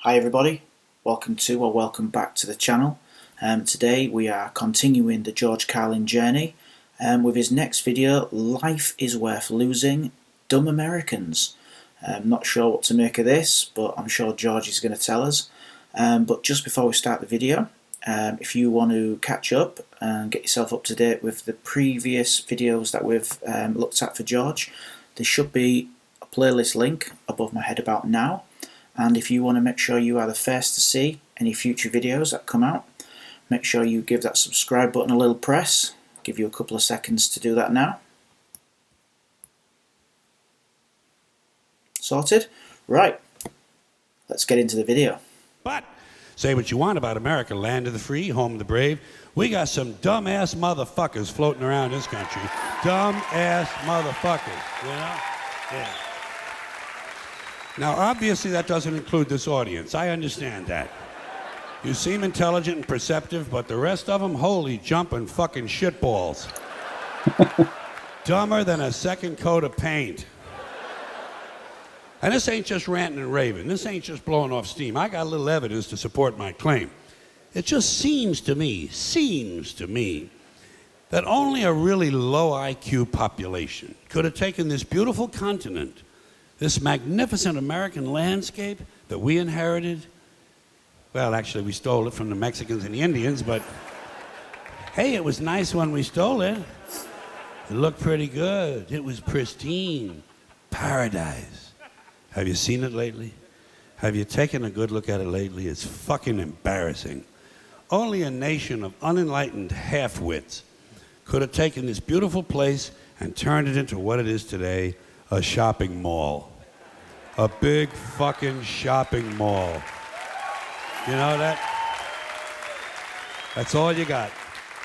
Hi everybody, welcome back to the channel. Today we are continuing the George Carlin journey with his next video, Life is Worth Losing, Dumb Americans. I'm not sure what to make of this, but I'm sure George is going to tell us. But just before we start the video, if you want to catch up and get yourself up to date with the previous videos that we've looked at for George, there should be a playlist link above my head about now. And if you want to make sure you are the first to see any future videos that come out, make sure you give that subscribe button a little press. I'll give you a couple of seconds to do that now. Sorted? Right, let's get into the video. But say what you want about America, land of the free, home of the brave. We got some dumbass motherfuckers floating around this country. Dumbass motherfuckers, you know? Yeah. Now, obviously, that doesn't include this audience. I understand that. You seem intelligent and perceptive, but the rest of them, holy jumping fucking shitballs. Dumber than a second coat of paint. And this ain't just ranting and raving. This ain't just blowing off steam. I got a little evidence to support my claim. It just seems to me, that only a really low IQ population could have taken this beautiful continent, this magnificent American landscape that we inherited. Well, actually, we stole it from the Mexicans and the Indians, but hey, it was nice when we stole it. It looked pretty good. It was pristine. Paradise. Have you seen it lately? Have you taken a good look at it lately? It's fucking embarrassing. Only a nation of unenlightened half-wits could have taken this beautiful place and turned it into what it is today, a shopping mall. A big fucking shopping mall. You know that? That's all you got.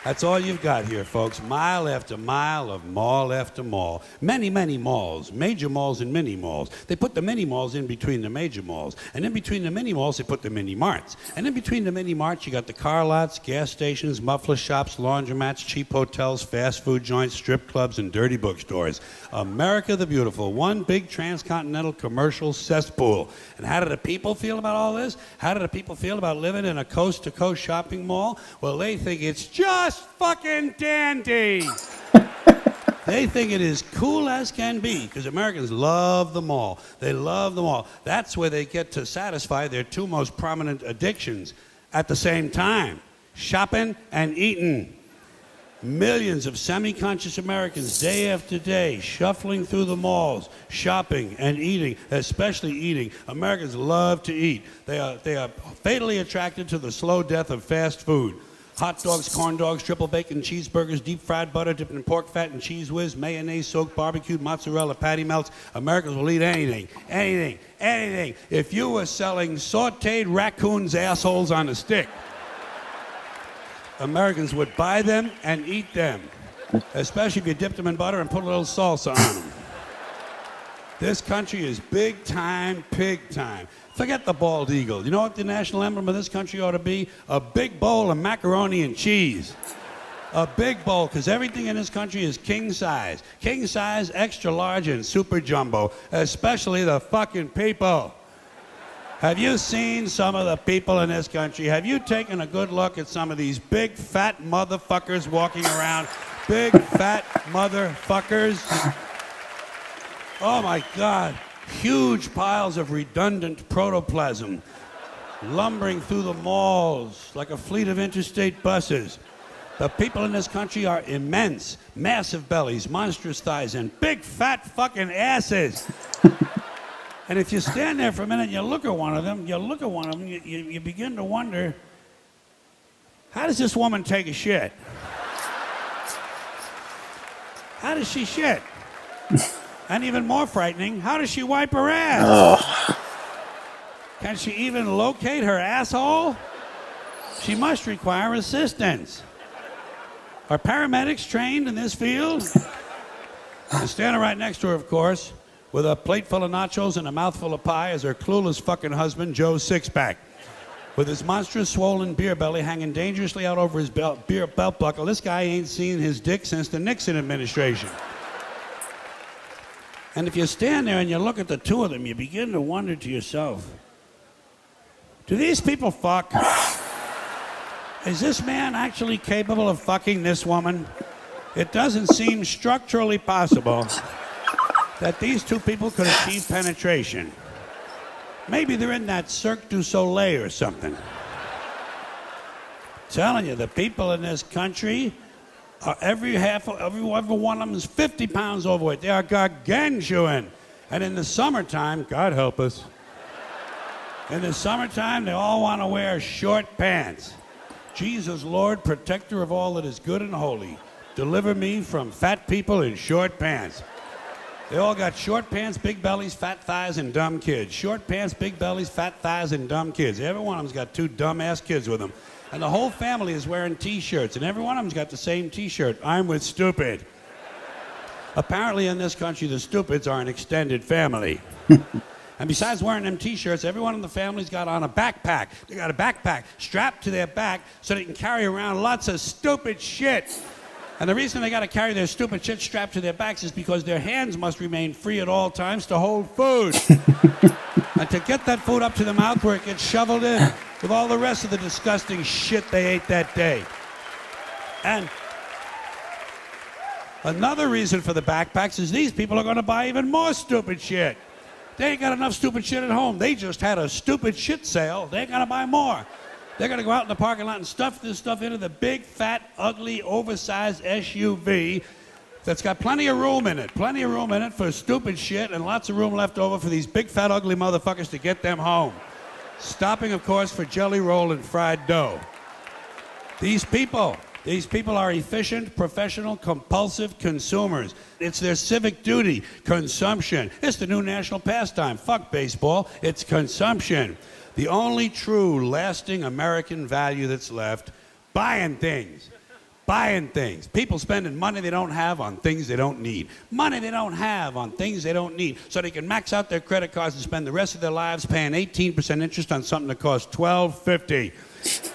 That's all you've got here, folks. Mile after mile of mall after mall. Many, many malls. Major malls and mini malls. They put the mini malls in between the major malls. And in between the mini malls, they put the mini marts. And in between the mini marts, you got the car lots, gas stations, muffler shops, laundromats, cheap hotels, fast food joints, strip clubs, and dirty bookstores. America the Beautiful. One big transcontinental commercial cesspool. And how do the people feel about all this? How do the people feel about living in a coast-to-coast shopping mall? Well, they think it's just fucking dandy. They think it is cool as can be because Americans love the mall. They love the mall. That's where they get to satisfy their two most prominent addictions at the same time: shopping and eating. Millions of semi-conscious Americans day after day shuffling through the malls, shopping and eating, especially eating. Americans love to eat. They are fatally attracted to the slow death of fast food. Hot dogs, corn dogs, triple bacon cheeseburgers, deep fried butter dipped in pork fat and cheese whiz, mayonnaise soaked barbecued mozzarella patty melts. Americans will eat anything. If you were selling sauteed raccoons' assholes on a stick, Americans would buy them and eat them, especially if you dipped them in butter and put a little salsa on them. This country is big time, pig time. Forget the bald eagle. You know what the national emblem of this country ought to be? A big bowl of macaroni and cheese. A big bowl, because everything in this country is king size. King size, extra large, and super jumbo, especially the fucking people. Have you seen some of the people in this country? Have you taken a good look at some of these big fat motherfuckers walking around? Big fat motherfuckers. Oh my God. Huge piles of redundant protoplasm lumbering through the malls like a fleet of interstate buses. The people in this country are immense, massive bellies, monstrous thighs, and big fat fucking asses. And if you stand there for a minute and you look at one of them, you begin to wonder, how does this woman take a shit? How does she shit? And even more frightening, how does she wipe her ass? Oh. Can she even locate her asshole? She must require assistance. Are paramedics trained in this field? And standing right next to her, of course, with a plate full of nachos and a mouthful of pie is her clueless fucking husband, Joe Sixpack. With his monstrous swollen beer belly hanging dangerously out over his belt buckle, this guy ain't seen his dick since the Nixon administration. And if you stand there and you look at the two of them, you begin to wonder to yourself, Do these people fuck? Is this man actually capable of fucking this woman? It doesn't seem structurally possible that these two people could achieve penetration. Maybe they're in that Cirque du Soleil or something. Telling you, the people in this country are every one of them is 50 pounds overweight. They are gargantuan. And in the summertime, God help us, in the summertime, they all want to wear short pants. Jesus, Lord, protector of all that is good and holy, deliver me from fat people in short pants. They all got short pants, big bellies, fat thighs, and dumb kids. Short pants, big bellies, fat thighs, and dumb kids. Every one of them's got 2 dumb-ass kids with them. And the whole family is wearing T-shirts, and every one of them's got the same T-shirt. I'm with stupid. Apparently in this country, the stupids are an extended family. And besides wearing them T-shirts, everyone in the family's got on a backpack. They got a backpack strapped to their back so they can carry around lots of stupid shit. And the reason they got to carry their stupid shit strapped to their backs is because their hands must remain free at all times to hold food. And to get that food up to the mouth where it gets shoveled in with all the rest of the disgusting shit they ate that day. And another reason for the backpacks is these people are going to buy even more stupid shit. They ain't got enough stupid shit at home. They just had a stupid shit sale. They're going to buy more. They're going to go out in the parking lot and stuff this stuff into the big, fat, ugly, oversized SUV that's got plenty of room in it. Plenty of room in it for stupid shit and lots of room left over for these big, fat, ugly motherfuckers to get them home. Stopping, of course, for jelly roll and fried dough. These people are efficient, professional, compulsive consumers. It's their civic duty, consumption. It's the new national pastime. Fuck baseball, it's consumption. The only true, lasting American value that's left, buying things. Buying things. People spending money they don't have on things they don't need. Money they don't have on things they don't need. So they can max out their credit cards and spend the rest of their lives paying 18% interest on something that costs $12.50.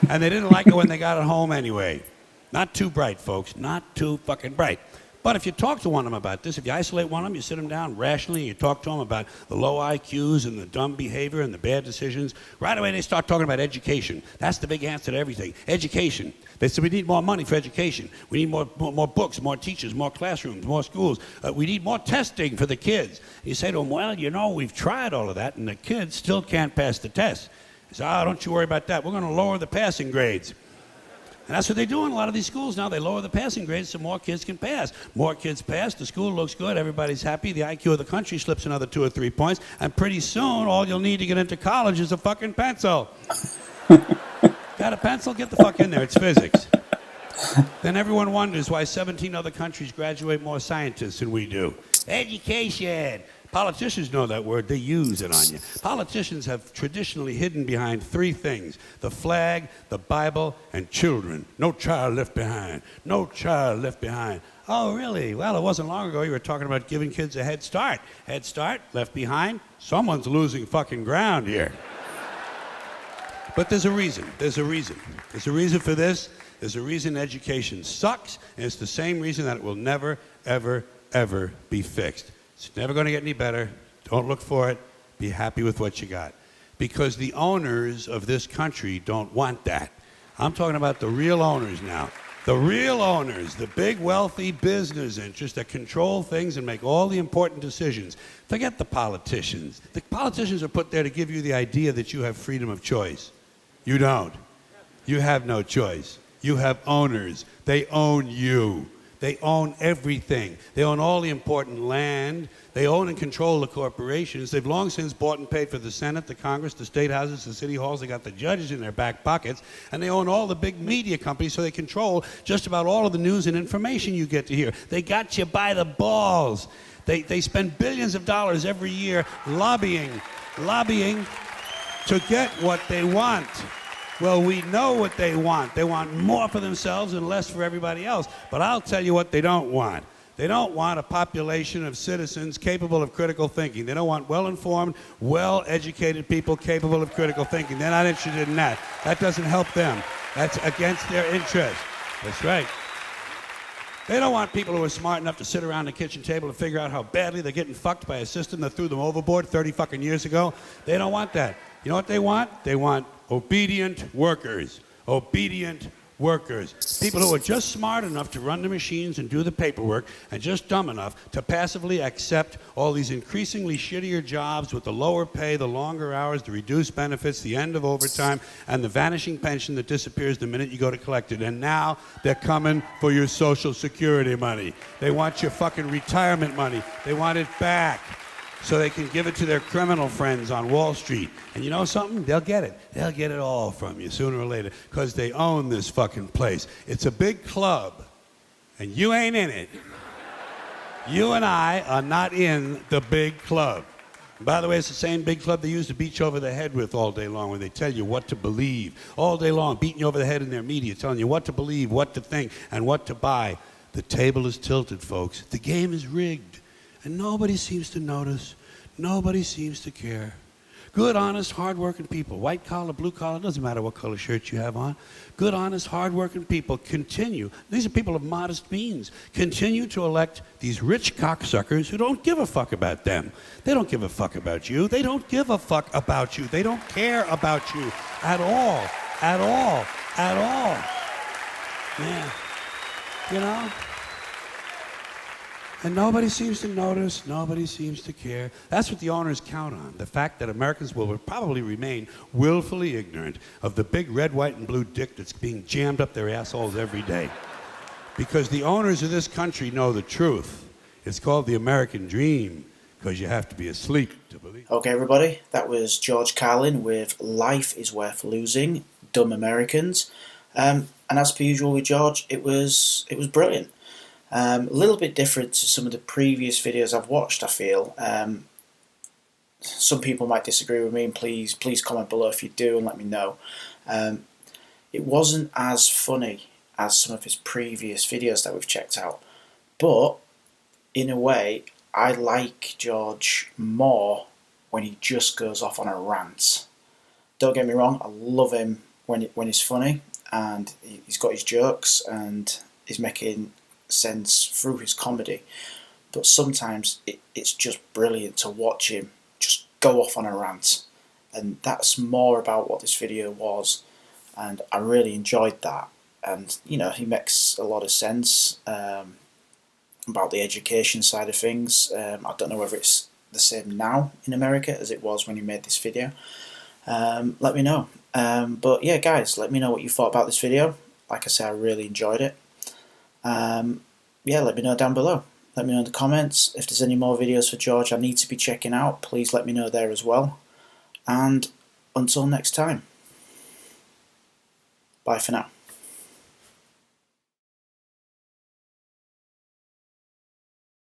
And they didn't like it when they got it home anyway. Not too bright, folks. Not too fucking bright. But if you talk to one of them about this, if you isolate one of them, you sit them down rationally, and you talk to them about the low IQs and the dumb behavior and the bad decisions, right away they start talking about education. That's the big answer to everything. Education. They say we need more money for education. We need more books, more teachers, more classrooms, more schools. We need more testing for the kids. You say to them, well, you know, we've tried all of that, and the kids still can't pass the test. They say, oh, don't you worry about that. We're going to lower the passing grades. And that's what they do in a lot of these schools now. They lower the passing grades so more kids can pass. More kids pass, the school looks good, everybody's happy, the IQ of the country slips another 2 or 3 points, and pretty soon all you'll need to get into college is a fucking pencil. Got a pencil? Get the fuck in there, it's physics. Then everyone wonders why 17 other countries graduate more scientists than we do. Education. Politicians know that word. They use it on you. Politicians have traditionally hidden behind 3 things: the flag, the Bible, and children. No child left behind. No child left behind. Oh, really? Well, it wasn't long ago you were talking about giving kids a head start. Head start, left behind. Someone's losing fucking ground here. But there's a reason. There's a reason. There's a reason for this. There's a reason education sucks, and it's the same reason that it will never, ever, ever be fixed. It's never going to get any better. Don't look for it. Be happy with what you got. Because the owners of this country don't want that. I'm talking about the real owners now. The real owners, the big wealthy business interests that control things and make all the important decisions. Forget the politicians. The politicians are put there to give you the idea that you have freedom of choice. You don't. You have no choice. You have owners. They own you. They own everything. They own all the important land. They own and control the corporations. They've long since bought and paid for the Senate, the Congress, the state houses, the city halls. They got the judges in their back pockets. And they own all the big media companies, so they control just about all of the news and information you get to hear. They got you by the balls. They spend billions of dollars every year lobbying to get what they want. Well, we know what they want. They want more for themselves and less for everybody else. But I'll tell you what they don't want. They don't want a population of citizens capable of critical thinking. They don't want well-informed, well-educated people capable of critical thinking. They're not interested in that. That doesn't help them. That's against their interest. That's right. They don't want people who are smart enough to sit around the kitchen table and figure out how badly they're getting fucked by a system that threw them overboard 30 fucking years ago. They don't want that. You know what they want? They want Obedient workers. Obedient workers. People who are just smart enough to run the machines and do the paperwork and just dumb enough to passively accept all these increasingly shittier jobs with the lower pay, the longer hours, the reduced benefits, the end of overtime, and the vanishing pension that disappears the minute you go to collect it. And now they're coming for your Social Security money. They want your fucking retirement money. They want it back so they can give it to their criminal friends on Wall Street. And you know something? They'll get it. They'll get it all from you sooner or later because they own this fucking place. It's a big club, and you ain't in it. You and I are not in the big club. And by the way, it's the same big club they used to beat you over the head with all day long when they tell you what to believe. All day long, beating you over the head in their media, telling you what to believe, what to think, and what to buy. The table is tilted, folks. The game is rigged. And nobody seems to notice. Nobody seems to care. Good, honest, hard-working people, white collar, blue collar, doesn't matter what color shirt you have on. Good, honest, hard-working people continue. These are people of modest means. Continue to elect these rich cocksuckers who don't give a fuck about them. They don't give a fuck about you. They don't give a fuck about you. They don't care about you at all. At all. At all. Yeah. You know? And nobody seems to notice, nobody seems to care. That's what the owners count on, the fact that Americans will probably remain willfully ignorant of the big red, white, and blue dick that's being jammed up their assholes every day. Because the owners of this country know the truth. It's called the American dream, because you have to be asleep to believe. Okay, everybody, that was George Carlin with Life is Worth Losing, Dumb Americans. And as per usual with George, it was brilliant. A little bit different to some of the previous videos I've watched, I feel. Some people might disagree with me, and please comment below if you do and let me know. It wasn't as funny as some of his previous videos that we've checked out, but in a way, I like George more when he just goes off on a rant. Don't get me wrong, I love him when he's funny, and he's got his jokes, and he's making sense through his comedy, but sometimes it's just brilliant to watch him just go off on a rant, and that's more about what this video was, and I really enjoyed that. And you know, he makes a lot of sense about the education side of things. I don't know whether it's the same now in America as it was when he made this video. Let me know. But yeah, guys, let me know what you thought about this video. Like I said, I really enjoyed it. Yeah, let me know down below. Let me know in the comments. If there's any more videos for George I need to be checking out, please let me know there as well. And until next time, bye for now.